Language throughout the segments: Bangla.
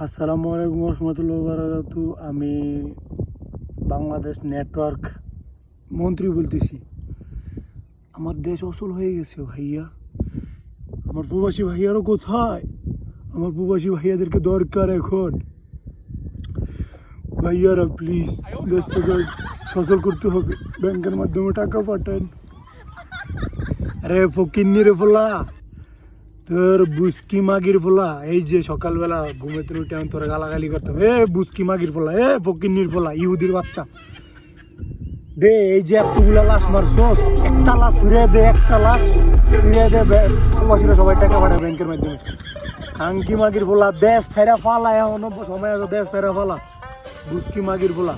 আসসালামু আলাইকুম রহমতুল্লাহ বারাকাতু। আমি বাংলাদেশ নেটওয়ার্ক মন্ত্রী বলতেছি। আমার দেশ অচল হয়ে গেছে ভাইয়া। আমার প্রবাসী ভাইয়ারও কোথায়? আমার প্রবাসী ভাইয়াদেরকে দরকার এখন। ভাইয়ারা প্লিজ দেশটাকে সচল করতে হবে, ব্যাংকের মাধ্যমে টাকা পাঠান। আরে ফকিন্নি রে ফোলা, তোর বুসকি মাগির ফোলা, এই যে সকালবেলা ঘুমেতে উঠে আমি তোরা গালাগালি করতাম, বুসকি মাগির ফোলা, ফকিন্নির ফোলা, ইহুদির বাচ্চা, দে এই যে এতগুলা লাশ মারছস, একটা লাশ ফিরে দে, একটা লাশ ফিরে দে। প্রবাসীরা সবাই টাকা পাঠায় ব্যাংকের মাধ্যমে। খাঙ্কি মাগির ফোলা, দেশ ছেড়া ফালা, এখনো সময় আছে, দেশ ছেড়া ফালা, বুসকি মাগির ফোলা।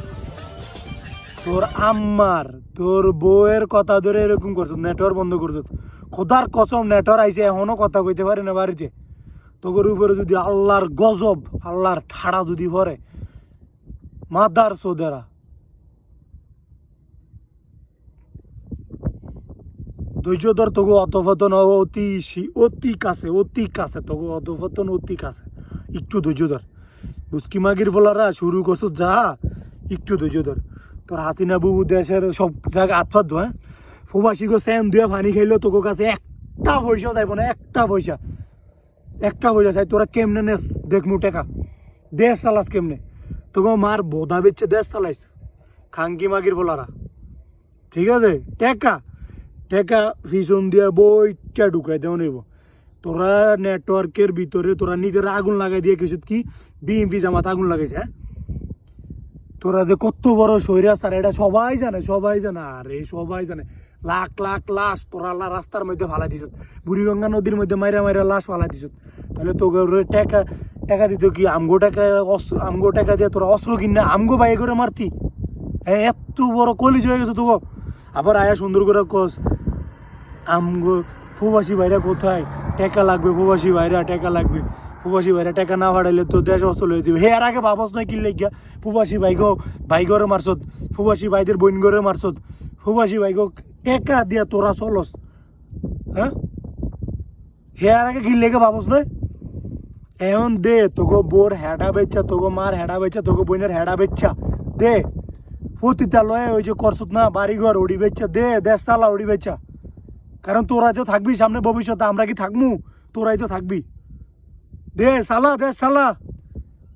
তোর আম্মার তোর বউয়ের কথা ধরে এরকম করছ, নেটওয়ার্ক বন্ধ করছ। খোদার কসম নেটওয়ার্ক আইসে এখনো কথা কইতে পারে না বাড়িতে। তোর উপরে যদি আল্লাহর গজব, আল্লাহর ঠাড়া যদি পড়ে, মাদার সোদেরা। ধৈর্য ধর, তোকে অতফতন অতি কাছে, অতি কাছে, তোকে অতফতন অতি কাছে। একটু ধৈর্য ধর। বুসকি মাগির ফলারা শুরু করছো যা, একটু ধৈর্য ধর। তোর হাসিনা বুবু দেশের সব জায়গায় আতফাত দো, প্রবাসী গো স্যান দিয়ে পানি খাইলেও তোর কাছে একটা পয়সা যাইব না, একটা পয়সা চাই। তোরা কেমনে নেস দেখমু টাকা, দেশ চালাস কেমনে? তোকে মার বোধা বেচছে দেশ চালাইস খাঙ্কি মাগির ফলারা। ঠিক আছে, টেকা টেকা পিছন দিয়ে বইটা ঢুকাই দেওয়া নেব। তোরা নেটওয়ার্কের ভিতরে তোরা নিজেরা আগুন লাগাই দিয়ে কিছু কি বিএমপি জামাত আগুন লাগাইছে। তোরা যে কত বড় স্বৈরাচার এটা সবাই জানে, সবাই জানে, আরে সবাই জানে। লাখ লাখ লাশ তোরা রাস্তার মধ্যে ফালাই দিছ, বুড়িগঙ্গা নদীর মধ্যে মাইরা মাইরা লাশ ফালাই দিছ। তাহলে তোকে টাকা টাকা দিত কি? আমগো টাকা দিয়ে তোরা অস্ত্র কিনা আমগো বাই করে মারতি? এত বড় কলিজ হয়ে গেছে তোকে। আবার আয়া সুন্দর করে কস আমগো প্রবাসী ভাইরা কোথায়? টাকা লাগবে, প্রবাসী ভাইরা টাকা লাগবে। প্রবাসী ভাইরা টাকা না পাঠাইলে তো দেশ অচল হয়ে যাবে। এর আগে ভাবস নয় কিনলে গিয়া প্রবাসী ভাই ঘরে মারছত, প্রবাসী ভাইদের বোন ঘরে মারছত, প্রবাসী ভাইগো টাকা দিয়া তোরা চলস। হেয়ার আগে কিনলে ভাবস নয়। এখন দে তোকে বোর হেডা বেচ্ছা, তোকে মার হেডা বেচ্ছা, তোকে বোনের হেডা বেচ্ছা দে। পতিতালয়ে ওই যে করছত না বাড়িঘর, ওড়ি বেচ্ছা দে, দেশ তালা ওড়ি বেচ্ছা। কারণ তোরাই তো থাকবি সামনে ভবিষ্যতে, আমরা কি থাকবো? তোরাই তো থাকবি। দে সালা, দেশ সালা।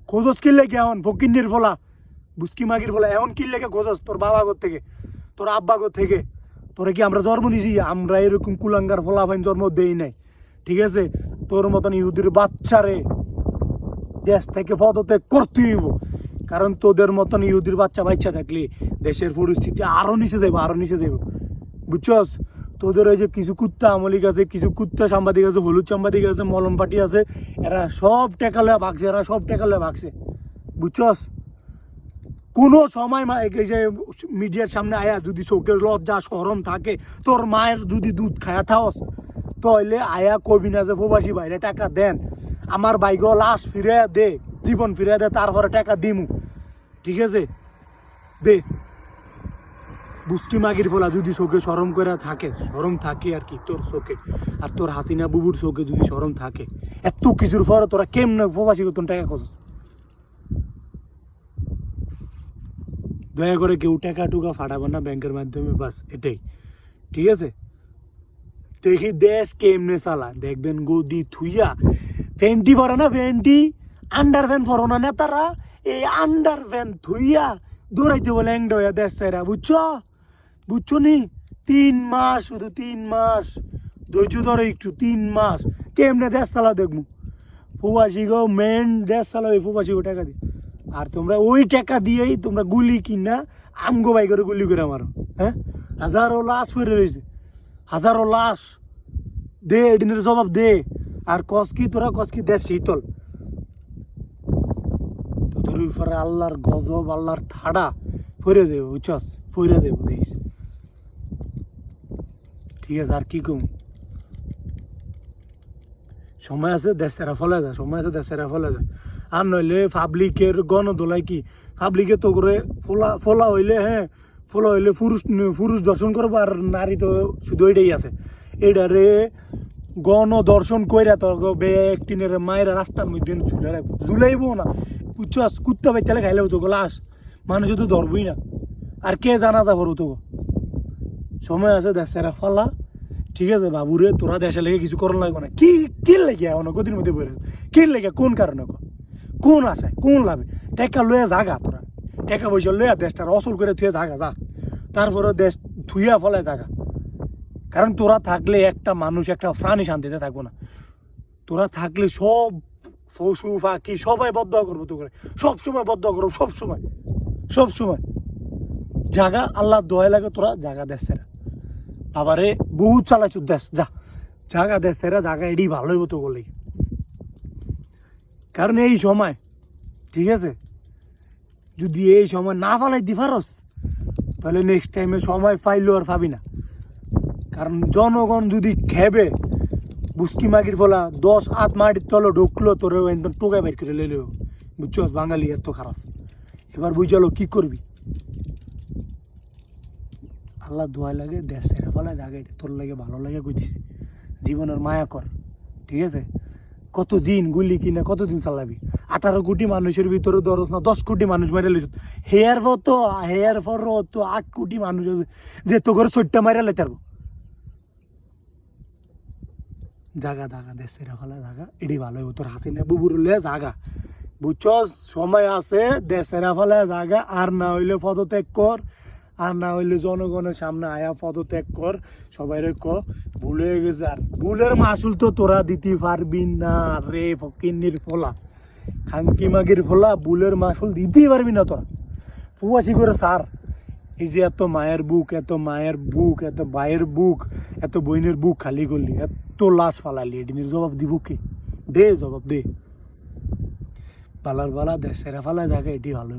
খোঁজস কিনলে কি এখন ফকিন্নির ফলা, বুসকি মাগির ফলা? এখন কিনলে কে খোঁজস? তোর বাবা ঘর থেকে, তোর আব্বা ঘর থেকে। তোরা কি আমরা জন্ম দিছি? আমরা এরকম কুলাঙ্গার ফলা ফাইন জন্ম দেই নাই। ঠিক আছে, তোর মতন ইহুদির বাচ্চারে দেশ থেকে পদত্যাগ করতেই হইব। কারণ তোদের মতন ইহুদির বাচ্চা থাকলে দেশের পরিস্থিতি আরো নিচে যাইব, আরো নিচে যাইব। বুঝছস? তোদের ওই যে কিছু কুত্তা আমলিক আছে, কিছু কুত্তা সাংবাদিক আছে, হলুদ সাংবাদিক আছে, মলম পাটি আছে, এরা সব টেকা লয়ে ভাগছে, এরা সব টেকা লয়ে ভাগছে। বুঝছস? কোনো সময় এই যে মিডিয়ার সামনে আয়া যদি চোখের লজ্জা শরম থাকে, তোর মায়ের যদি দুধ খায়া থাকস, তাহলে আয়া কবি না যে প্রবাসী বাইরে টাকা দেন, আমার বাইক লাশ ফিরে দে, জীবন ফিরে দে, তারপরে টাকা দিমু। ঠিক আছে, দে। বুসকি মাগির ফলা যদি চোখে শরম করে থাকে, শরম থাকে আর কি তোর চোখে, আর তোর হাসিনা বুবুর চোখে যদি শরম থাকে, এত কিছুর পরে তোরা কেমনে প্রবাসী করতেন টাকা খরচ? দয়া করে কেউ টাকা টুকা ফাটাবে না ব্যাংকের মাধ্যমে, বাস এটাই। ঠিক আছে, দেখি দেশ কেমনে চালা দেখবেন। গদি থুইয়া ফ্যানটি পরে না, ফ্যানটি আন্ডার ফ্যান পরো না নেতারা, এই আন্ডার ফ্যান থুইয়া দৌড়াইতে বলে এংড হইয়া দেশ চাইরা। বুঝছো নি? 3 মাস, শুধু 3 মাস ধৈর্য ধরো একটু। 3 মাস কেমনে দেশ চালা দেখবো। প্রবাসী গো মেন দেশ চালাবে প্রবাসী গো টাকা দিয়ে। আর তোমরা ওই টাকা দিয়েই তোমরা গুলি কিনা আমগো বাই করে গুলি করে মারো। হাজারো লাশ পড়ে রয়েছে, হাজারো লাশ। দে এদিনের জবাব দে। আর তোরা কসকি দেশ শীতল, তোদের উপরে আল্লাহর গজব, আল্লাহর ঠাড়া ফিরে যাবো। বুঝছস? ফিরে যাবো দেশ। ঠিক আছে, আর কি কম? সময় আছে দেশ সেরা ফলে যায়, সময় আছে দেশ সেরা ফলে যায়। আর নইলে পাবলিকের গণদোলাই কি, পাবলিকে তো করে ফলা হইলে, ফলা হইলে পুরুষ দর্শন করবো, আর নারী তো শুধু এটাই আছে। এটারে গণদর্শন কইরা তোর ব্যাগ টিনের মায়ের রাস্তার মধ্যে ঝুলে রাখবো, ঝুলাইবো না বুঝছস, কুত্তা বেচালে খাইলেও তো লাশ মানুষ তো ধরবই না, আর কে জানা যাবো তো সময় আছে দেশের ফালা। ঠিক আছে বাবুরে, তোরা দেশে লেগে কিছু করণ লাগবে না, কি লেগে এখন গতির মধ্যে বলে কি লেগে, কোন কারণে কোন আশায় কোন লাভে, টেকা লইয়া জাগা, তোরা টাকা পয়সা লইয়া দেশটার অসল করে থুয়ে জাগা যা, তারপরে দেশ থুইয়া ফলায় জাগা। কারণ তোরা থাকলে একটা মানুষ একটা প্রাণী শান্তিতে থাকবো না, তোরা থাকলে সব পশু পাখি সবাই বদয়া করবো, তো করে সবসময় বদয়া করবো, সবসময় জাগা। আল্লাহ দোয়া লাগে তোরা জাগা দেশেরা বাবারে, বহুত চালাইছ দেশ, যা জাগা দেশেরা জাগা, এডি ভালো হইব তো বলে। কারণ এই সময় ঠিক আছে, যদি এই সময় না ফালাই দি পারস তাহলে নেক্সট টাইমে সময় পাইলেও আর পাবি না। কারণ জনগণ যদি খেবে বুসকি মাগির ফলা 10 হাত মাটির তলে ঢুকলো, তোর একদম টোকায় বের করে লেলেও, বুঝছস বাঙালি এত খারাপ। এবার বুঝালো কি করবি, আল্লাহ দোয়া লাগে দেশ ছেড়ে ফেলা জায়গা, তোর লাগে ভালো লাগে কইতিস, জীবনের মায়া কর। ঠিক আছে, কতদিন গুলি কিনা কতদিন চালাবি, 18 কোটি মানুষের ভিতরে ধরস না 10 কোটি মানুষ মেরে লিস, হেয়ার পর তো 8 কোটি মানুষ আছে যে তো করে 4টা মারা লেতে পারবো। জাগা দেশ ছেড়ে ফেলা জাগা, এটি ভালো হইব, তোর হাসিনা বুবুরলে জাগা, বুঝছস সময় আছে দেশ ছেড়ে ফেলা জাগা। আর না হইলে পদত্যাগ কর, আর না হইলে জনগণের সামনে আয়া পদত্যাগ কর, সবাই ভুল হয়ে গেছে। আর ভুলের মাসুল তো তোরা দিতে পারবি না রে ফকিন্নির ফলা, খাঙ্কি মাগির ফলা, ভুলের মাসুল দিতেই পারবি না তোরা। পুয়াশি করে সার, এই যে এত মায়ের বুক, এত ভাইয়ের বুক, এত বইনের বুক খালি করলি, এত লাশ ফালালি, এটিনের জবাব দিব কে? দে জবাব দে। বালার বালা দেশের ফালা জায়গা, এটি ভালো।